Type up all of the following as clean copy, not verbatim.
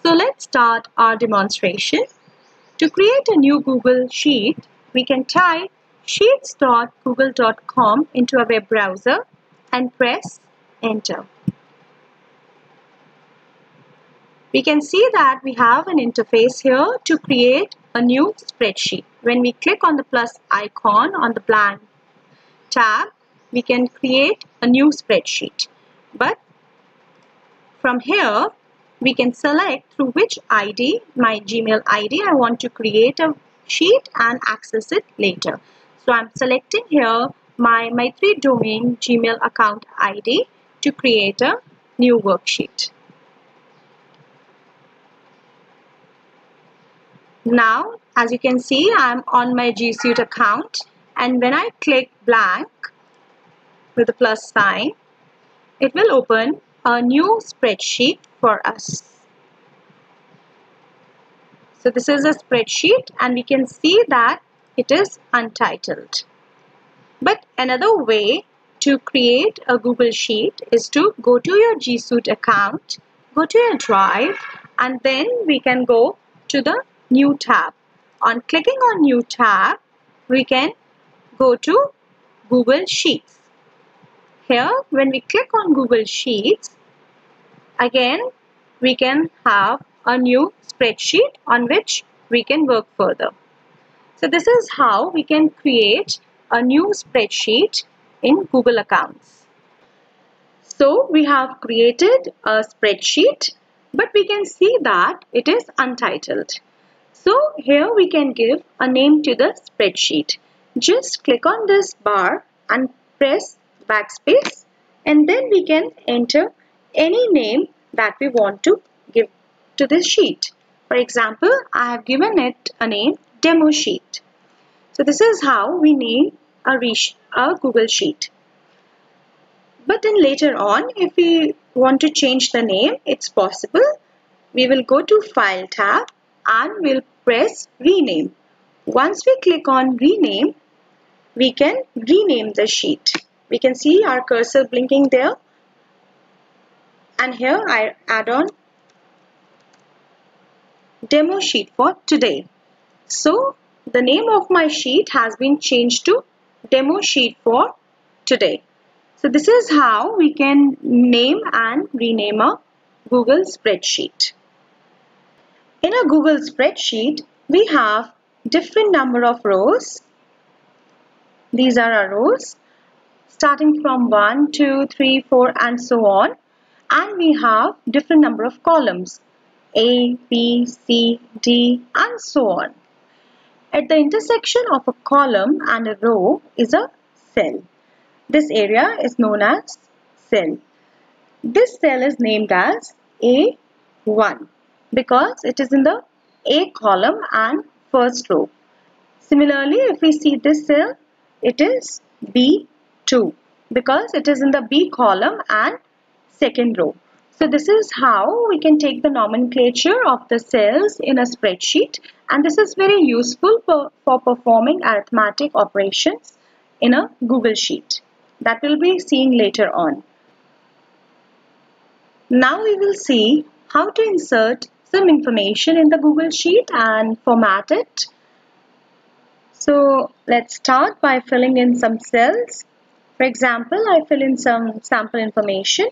So let's start our demonstration. To create a new Google Sheet, we can type sheets.google.com into a web browser and press enter. We can see that we have an interface here to create a new spreadsheet. When we click on the plus icon on the blank tab, we can create a new spreadsheet. But from here, we can select through which ID, my Gmail ID, I want to create a sheet and access it later. So I'm selecting here my Maitri domain Gmail account ID to create a new worksheet. Now, as you can see, I'm on my G Suite account, and when I click blank with the plus sign, it will open a new spreadsheet for us. So this is a spreadsheet and we can see that it is untitled. But another way to create a Google Sheet is to go to your G Suite account, go to your drive, and then we can go to the new tab. On clicking on new tab, we can go to Google Sheets. Here, when we click on Google Sheets, again, we can have a new spreadsheet on which we can work further. So this is how we can create a new spreadsheet in Google Accounts. So we have created a spreadsheet, but we can see that it is untitled. So here we can give a name to the spreadsheet. Just click on this bar and press backspace, and then we can enter any name that we want to give to this sheet. For example, I have given it a name demo sheet. So this is how we name a Google Sheet. But then later on, if we want to change the name, it's possible. We will go to File tab and we'll press Rename. Once we click on Rename, we can rename the sheet. We can see our cursor blinking there. And here I add on Demo Sheet for today. So the name of my sheet has been changed to Demo Sheet for today. So this is how we can name and rename a Google spreadsheet. In a Google spreadsheet, we have different number of rows. These are our rows starting from 1, 2, 3, 4 and so on. And we have different number of columns A, B, C, D and so on. At the intersection of a column and a row is a cell. This area is known as cell. This cell is named as A1 because it is in the A column and first row. Similarly, if we see this cell, it is B2 because it is in the B column and second row. So this is how we can take the nomenclature of the cells in a spreadsheet, and this is very useful for performing arithmetic operations in a Google Sheet. That we'll be seeing later on. Now we will see how to insert some information in the Google Sheet and format it. So let's start by filling in some cells. For example, I fill in some sample information.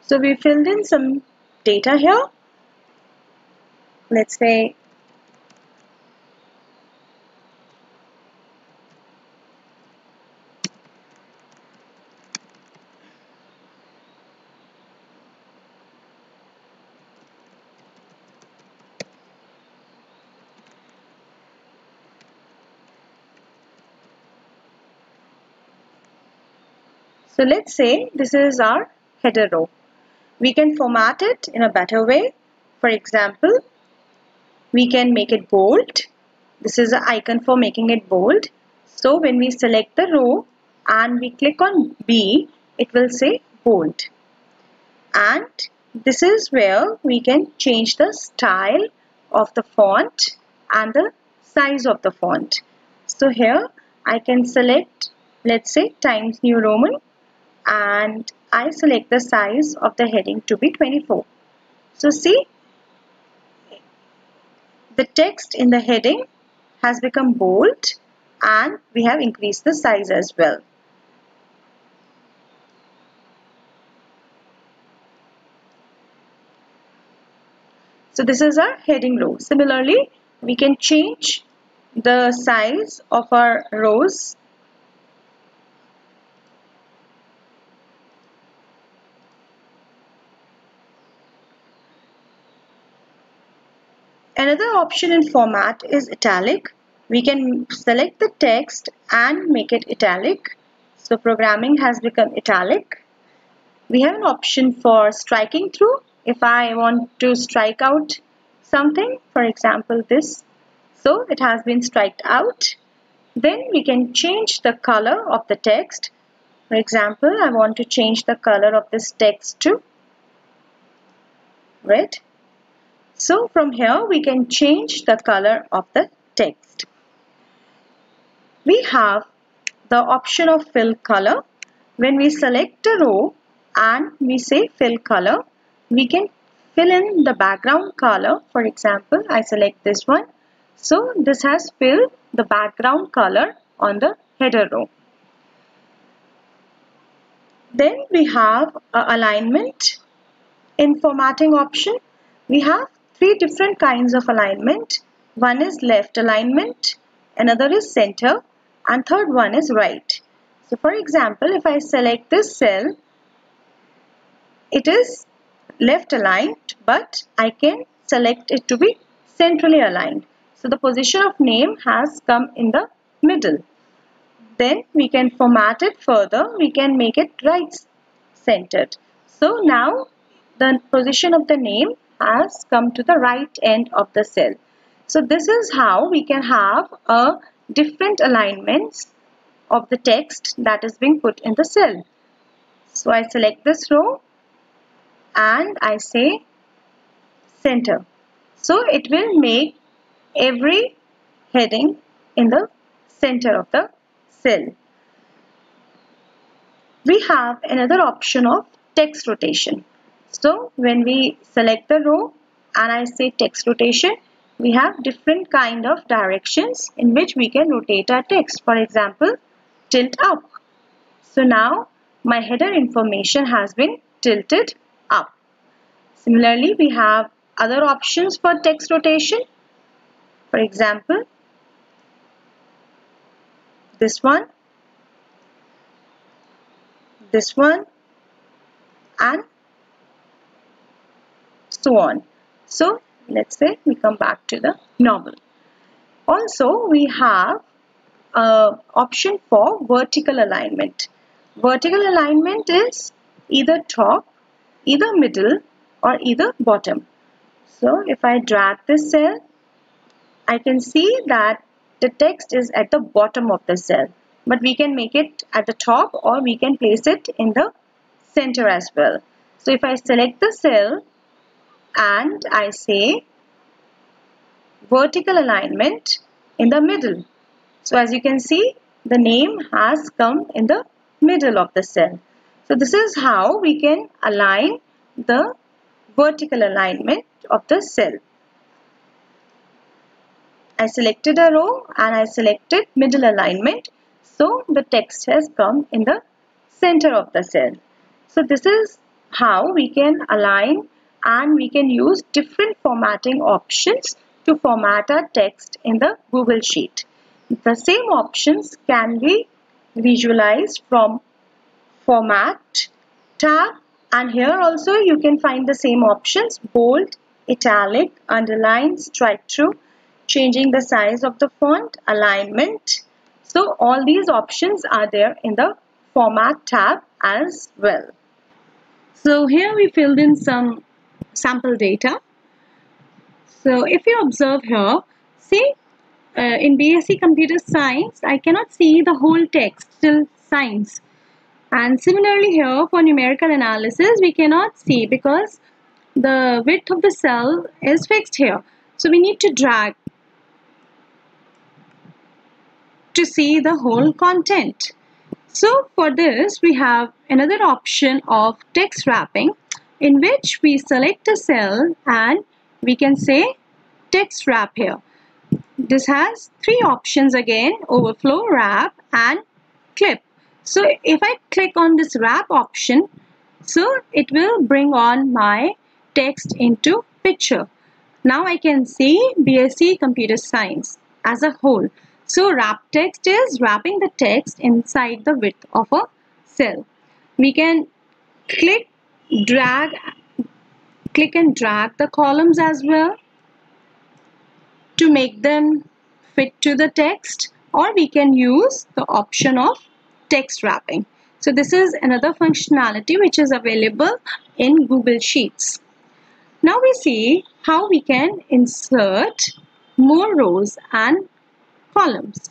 So we filled in some data here. Let's say this is our header row. We can format it in a better way. For example, we can make it bold. This is the icon for making it bold. So when we select the row and we click on B, it will say bold. And This is where we can change the style of the font and the size of the font. So here I can select, let's say, Times New Roman, and I select the size of the heading to be 24. So see, the text in the heading has become bold and we have increased the size as well. So this is our heading row. Similarly, we can change the size of our rows. Another option in format is italic. We can select the text and make it italic. So programming has become italic. We have an option for striking through. If I want to strike out something, for example this, so it has been striked out. Then we can change the color of the text. For example, I want to change the color of this text to red. So from here we can change the color of the text. We have the option of fill color. When we select a row and we say fill color, we can fill in the background color. For example, I select this one. So this has filled the background color on the header row. Then we have alignment. In formatting option, we have three different kinds of alignment. One is left alignment, another is center, and third one is right. So for example, if I select this cell, it is left aligned, but I can select it to be centrally aligned. So the position of name has come in the middle. Then we can format it further. We can make it right centered. So now the position of the name has come to the right end of the cell. So this is how we can have a different alignments of the text that is being put in the cell. So I select this row and I say center. So it will make every heading in the center of the cell. We have another option of text rotation. So when we select the row and I say text rotation, we have different kind of directions in which we can rotate our text. For example, tilt up. So now my header information has been tilted up. Similarly, we have other options for text rotation. For example, this one, and so on. So let's say we come back to the normal. Also, we have option for vertical alignment. Vertical alignment is either top, either middle, or either bottom. So if I drag this cell, I can see that the text is at the bottom of the cell, but we can make it at the top or we can place it in the center as well. So if I select the cell and I say vertical alignment in the middle. So as you can see, the name has come in the middle of the cell. So this is how we can align the vertical alignment of the cell. I selected a row and I selected middle alignment. So the text has come in the center of the cell. So this is how we can align and we can use different formatting options to format our text in the Google Sheet. The same options can be visualized from Format tab, and here also you can find the same options: bold, italic, underline, strike through, changing the size of the font, alignment. So all these options are there in the Format tab as well. So here we filled in some sample data. So if you observe here, see in BSc Computer Science, I cannot see the whole text till science. And similarly here for numerical analysis, we cannot see because the width of the cell is fixed here. So we need to drag to see the whole content. So for this, we have another option of text wrapping, in which we select a cell and we can say text wrap here. This has three options again: overflow, wrap and clip. So if I click on this wrap option, so it will bring on my text into picture. Now I can see BSc Computer Science as a whole. So wrap text is wrapping the text inside the width of a cell. We can click and drag the columns as well to make them fit to the text, or we can use the option of text wrapping. So this is another functionality which is available in Google Sheets. Now we see how we can insert more rows and columns.